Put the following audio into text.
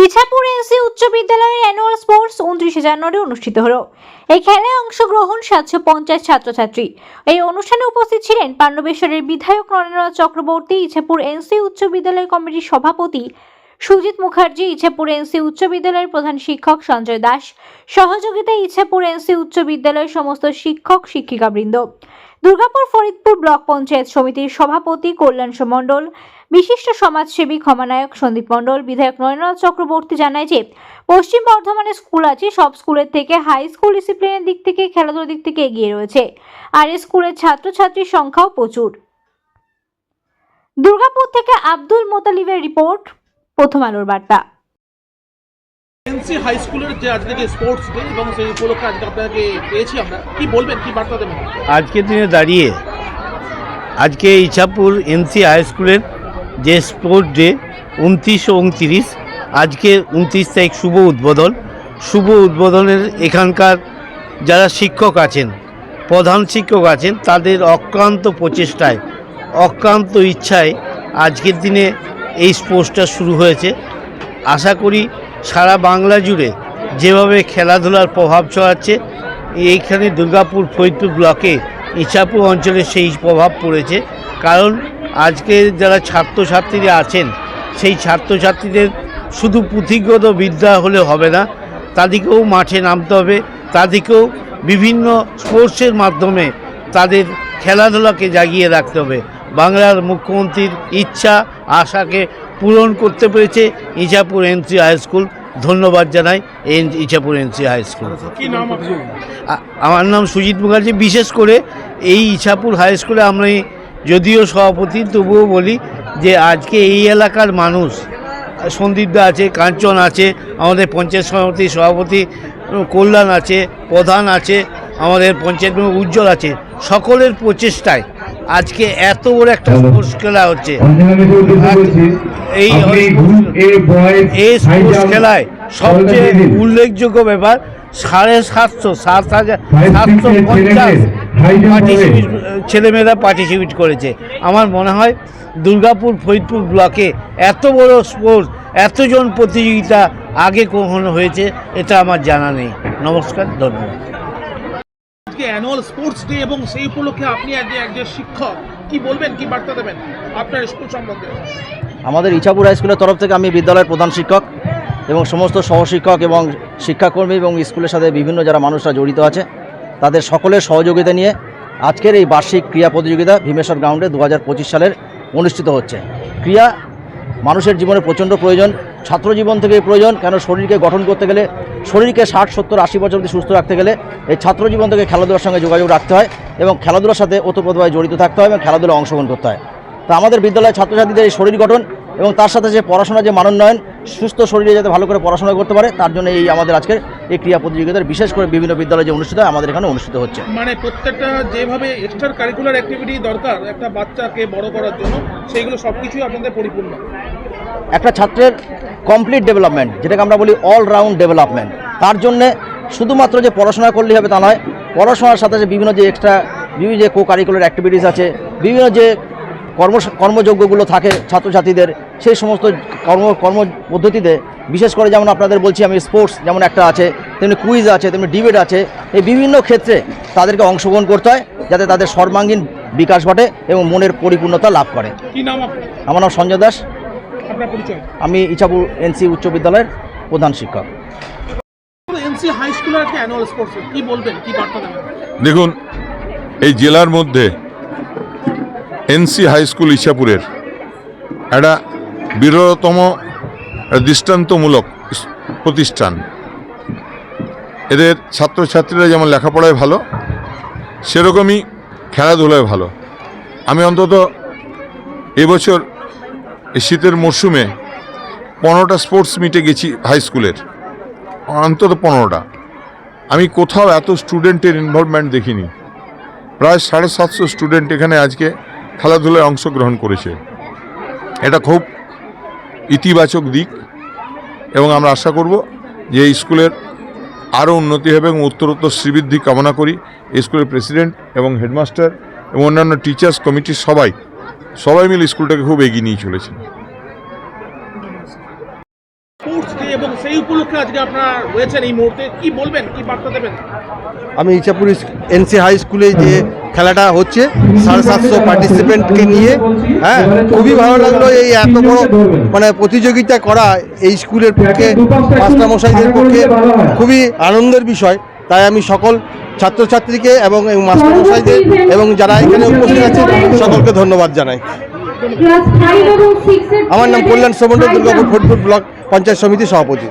Ichapur NC উচ্চ বিদ্যালয়ের annual sports 29 জানুয়ারি অনুষ্ঠিত হলো। এই খেলায় অংশগ্রহণ 750 ছাত্রছাত্রী। এই অনুষ্ঠানে উপস্থিত ছিলেন পাণ্ডবেশ্বরের বিধায়ক নরেন্দ্র চক্রবর্তী, ইছাপুর এনসি উচ্চ বিদ্যালয় কমিটির সভাপতি সুজিত মুখার্জি, ইছাপুর এনসি উচ্চ বিদ্যালয়ের প্রধান শিক্ষক সঞ্জয় দাস, সহযোগিতায় ইছাপুর এনসি উচ্চ বিদ্যালয়ের সমস্ত শিক্ষক শিক্ষিকাবৃন্দ। দুর্গাপুর ফরিদপুর ব্লক পঞ্চায়েত সমিতির সভাপতি কল্যাণ মণ্ডল, বিশিষ্ট সমাজসেবী ক্ষমানায়ক সন্দীপ মণ্ডল, বিধায়ক নরেন্দ্র চক্রবর্তী জানায় যে পশ্চিম বর্ধমানে স্কুল আছে, সব স্কুলের থেকে হাই স্কুল ডিসিপ্লিনের দিক থেকে খেলাধুলার দিক থেকে এগিয়ে রয়েছে, আর এই স্কুলের ছাত্রছাত্রীর সংখ্যাও প্রচুর। দুর্গাপুর থেকে আব্দুল মোতালিবের রিপোর্ট, প্রথম আলোর বার্তা। এনসি হাই স্কুলের যে আজকে যে স্পোর্টস ডে এবং সেই উপলক্ষে আজকে আপনাকে পেয়েছি আমরা, কি বলবেন, কি বার্তা দেবেন? আজকের দিনে দাঁড়িয়ে আজকে ইছাপুর এনসি হাই স্কুলের যে স্পোর্টস ডে 29 ও 29, আজকে 29 তারিখ শুভ উদ্বোধনের এখানকার যারা শিক্ষক আছেন, প্রধান শিক্ষক আছেন, তাদের অক্লান্ত প্রচেষ্টায়, অক্লান্ত ইচ্ছায় আজকের দিনে এই স্পোর্টসটা শুরু হয়েছে। আশা করি সারা বাংলা জুড়ে যেভাবে খেলাধুলার প্রভাব ছড়াচ্ছে, এইখানে দুর্গাপুর ফরিদপুর ব্লকে ইছাপুর অঞ্চলে সেই প্রভাব পড়েছে। কারণ আজকে যারা ছাত্রছাত্রীরা আছেন, সেই ছাত্রছাত্রীদের শুধু পুঁথিগত বিদ্যা হলে হবে না, তাদেরকেও মাঠে নামতে হবে, তাদেরকেও বিভিন্ন স্পোর্টসের মাধ্যমে তাদের খেলাধুলাকে জাগিয়ে রাখতে হবে। বাংলার মুখ্যমন্ত্রীর ইচ্ছা আশাকে পূরণ করতে পেরেছে ইছাপুর এনসি হাই স্কুল। ধন্যবাদ জানাই ইছাপুর এনসি হাই স্কুল। আমার নাম সুজিত মুখার্জি। বিশেষ করে এই ইছাপুর হাই স্কুলে আমি যদিও সভাপতি, তবুও বলি যে আজকে এই এলাকার মানুষ, সন্দীপদা আছে, কাঞ্চন আছে, আমাদের পঞ্চায়েত সমিতির সভাপতি কল্যাণ আছে, প্রধান আছে, আমাদের পঞ্চায়েত উজ্জ্বল আছে, সকলের প্রচেষ্টায় আজকে এত বড় একটা স্পোর্টস খেলা হচ্ছে। এই স্পোর্টস খেলায় সবচেয়ে উল্লেখযোগ্য ব্যাপার 750 ছেলেমেয়েরা পার্টিসিপেট করেছে। আমার মনে হয় দুর্গাপুর ফরিদপুর ব্লকে এত বড় স্পোর্টস, এতজন প্রতিযোগিতা আগে কখনো হয়েছে এটা আমার জানা নেই। নমস্কার, ধন্যবাদ। আজকে অ্যানুয়াল স্পোর্টস ডে এবং সেই উপলক্ষে আপনি একজন শিক্ষক, কি বলবেন, কি বার্তা দেবেন আপনার স্কুল সম্বন্ধে? আমাদের ইছাপুর হাই স্কুলের তরফ থেকে আমি বিদ্যালয়ের প্রধান শিক্ষক এবং সমস্ত সহশিক্ষক এবং শিক্ষাকর্মী এবং স্কুলের সাথে বিভিন্ন যারা মানুষরা জড়িত আছে, তাদের সকলের সহযোগিতা নিয়ে আজকের এই বার্ষিক ক্রীড়া প্রতিযোগিতা ভীমেশ্বর গ্রাউন্ডে 2025 সালের অনুষ্ঠিত হচ্ছে। ক্রীড়া মানুষের জীবনে প্রচণ্ড প্রয়োজন, ছাত্র জীবন থেকে প্রয়োজন। কেন, শরীরকে গঠন করতে গেলে, শরীরকে 60, 70, 80 বছর অবধি সুস্থ রাখতে গেলে এই ছাত্র জীবন থেকে খেলাধুলার সঙ্গে যোগাযোগ রাখতে হয় এবং খেলাধুলার সাথে ওতপ্রোতভাবে জড়িত থাকতে হয় এবং খেলাধুলায় অংশগ্রহণ করতে হয়। তো আমাদের বিদ্যালয়ের ছাত্রছাত্রীদের এই শরীর গঠন এবং তার সাথে যে পড়াশোনার যে মানোন্নয়ন, সুস্থ শরীরে যাতে ভালো করে পড়াশোনা করতে পারে, তার জন্য এই আমাদের আজকের এই ক্রীড়া প্রতিযোগিতার বিশেষ করে বিভিন্ন বিদ্যালয়ে যে অনুষ্ঠিত হয়, আমাদের এখানে অনুষ্ঠিত হচ্ছে। মানে প্রত্যেকটা যেভাবে এক্সট্রা কারিকুলার অ্যাক্টিভিটি দরকার একটা বাচ্চাকে বড় করার জন্য, সেইগুলো সব কিছুই আপনাদের পরিপূর্ণ। একটা ছাত্রের কমপ্লিট ডেভেলপমেন্ট, যেটাকে আমরা বলি অলরাউন্ড ডেভেলপমেন্ট, তার জন্যে শুধুমাত্র যে পড়াশোনা করলেই হবে তা নয়, পড়াশোনার সাথে যে বিভিন্ন যে কো কারিকুলার অ্যাক্টিভিটিস আছে, বিভিন্ন যে কর্মযোগ্যগুলো থাকে ছাত্রছাত্রীদের, সেই সমস্ত কর্ম পদ্ধতিতে বিশেষ করে যেমন আপনাদের বলছি আমি স্পোর্টস যেমন একটা আছে, তেমনি কুইজ আছে, তেমনি ডিবেট আছে। এই বিভিন্ন ক্ষেত্রে তাদেরকে অংশগ্রহণ করতে হয় যাতে তাদের সর্বাঙ্গীন বিকাশ ঘটে এবং মনের পরিপূর্ণতা লাভ করে। কি নাম আপনার? আমার নাম সঞ্জয় দাস। আপনার পরিচয়? আমি ইছাপুর এনসি উচ্চ বিদ্যালয়ের প্রধান শিক্ষক। এনসি হাই স্কুলের একটা অ্যানুয়াল স্পোর্টস, কি বলবেন, কি বার্তা দেবেন? দেখুন, এই জেলার মধ্যে এনসি হাই স্কুল ইছাপুরের একটা বৃহত্তম দৃষ্টান্তমূলক প্রতিষ্ঠান। এদের ছাত্রছাত্রীরা যেমন লেখাপড়ায় ভালো, সেরকমই খেলাধুলায় ভালো। আমি অন্তত এবছর এই শীতের মরশুমে 15টা স্পোর্টস মিটে গেছি হাই স্কুলের, অন্তত 15টা। আমি কোথাও এত স্টুডেন্টের ইনভলভমেন্ট দেখিনি। প্রায় 750 স্টুডেন্ট এখানে আজকে খেলাধুলায় অংশগ্রহণ করেছে। এটা খুব ইতিবাচক দিক এবং আমরা আশা করব যে এই স্কুলের আরও উন্নতি হবে এবং উত্তরোত্তর শ্রীবৃদ্ধি কামনা করি। এই স্কুলের প্রেসিডেন্ট এবং হেডমাস্টার এবং অন্যান্য টিচার্স কমিটির সবাই মিলে স্কুলটাকে খুব এগিয়ে নিয়ে চলেছে। স্পোর্টস ডে এবং সেই উপলক্ষে আজকে আপনারা রয়েছেন এই মুহূর্তে, কি বলবেন, কি বার্তা দেবেন? আমি ইছাপুর এনসি হাই স্কুলে যে খেলাটা হচ্ছে 750 পার্টিসিপেন্টকে নিয়ে, হ্যাঁ, খুবই ভালো লাগলো। এই এত বড় মানে প্রতিযোগিতা করা এই স্কুলের পক্ষে, মাস্টারমশাইদের পক্ষে খুবই আনন্দের বিষয়। তাই আমি সকল ছাত্রছাত্রীকে এবং মাস্টারমশাইদের এবং যারা এখানে উপস্থিত আছে সকলকে ধন্যবাদ জানাই। আমার নাম কল্যাণ সমন্বয়, দুর্গাপুর ফরিদপুর ব্লক পঞ্চায়েত সমিতির সভাপতি।